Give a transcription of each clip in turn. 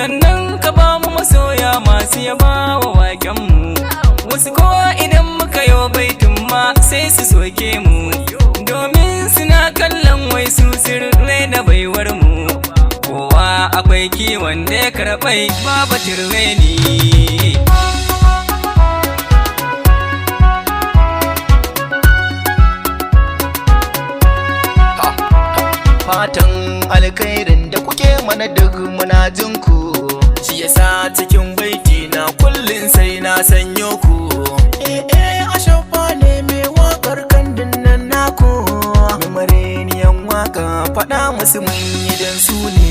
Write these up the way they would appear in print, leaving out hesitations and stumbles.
sannan ka ba mu masoya masu yaba wa waƙenmu. Wasu kowa idan muka yo baitin ma sai su soke mu, domin suna kallon wai su sirrai da baiwar mu. Kowa akwai kiwon da ya karɓai babu tirreni. Fatan alkhairin da kuke mana duk muna jinku, shi yasa cikin baiti na kullun sai na sanyo ku. Ashafa ne mai wakar kandin nan naku, mareniyan waka faɗa musu mun yi dan su ne.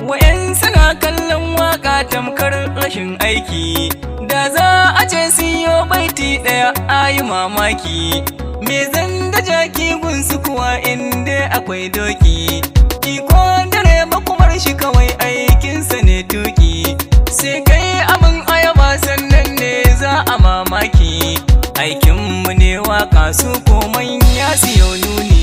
Wa'yan suna kallon waka tamkar rashin aiki, da za a ce siyo baiti ɗaya ayi mamaki. Me zan da jaki gunsu kuwa inda akwai doki, iko dare makumar shi kawai aikinsa ne tuki. Sai kai abin ayaba sannan ne za a mamaki, aikinmu ne waka su komai ya siyo nuni.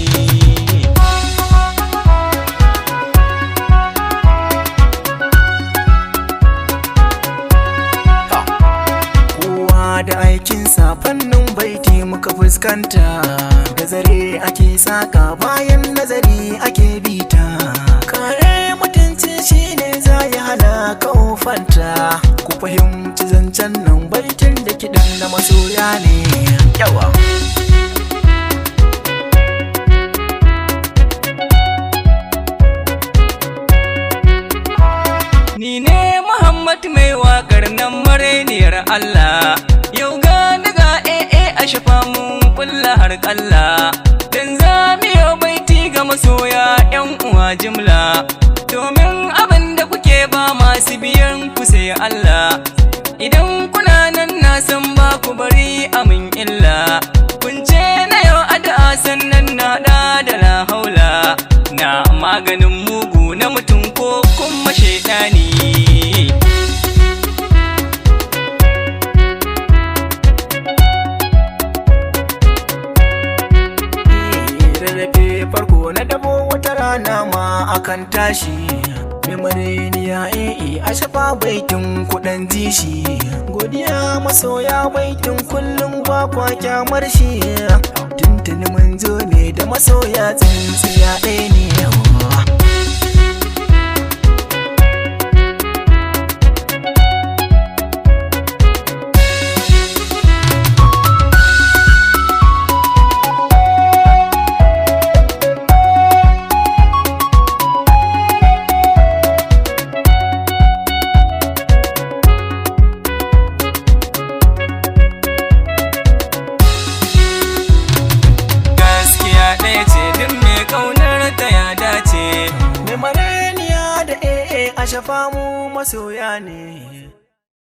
Da aikin fannin baiti muka fuskanta, da zare ake saka bayan nazari ake bita. Kare mutunci shine za ya hana ka ofanta, ku fahimci zancen nan baitin da kiɗan na masoya ne. Yawa Ni ne Muhammad mai waƙar nan mareniyar Allah, yau ga daga a shafa mun kulla har kalla. Dan zamiyo baiti ga masoya yan uwa jimla, domin abin da kuke ba masu biyan ku sai Allah. Idan kuna nan na san ba ku bari amin illa, kun ce na yau addu'a sannan na da la haula, na maganin mugu na mutum ko kuma shaidani. Rarrafe farko na dabo wata rana ma akan tashi, memareniya a shafa baitin kudan jishi. Godiya masoya baitin kullum ba kwa kyamar shi, tuntuni mun zo ne da masoya tsintsiya ɗaya ne. Mareniya da a shafa mu masoya ne.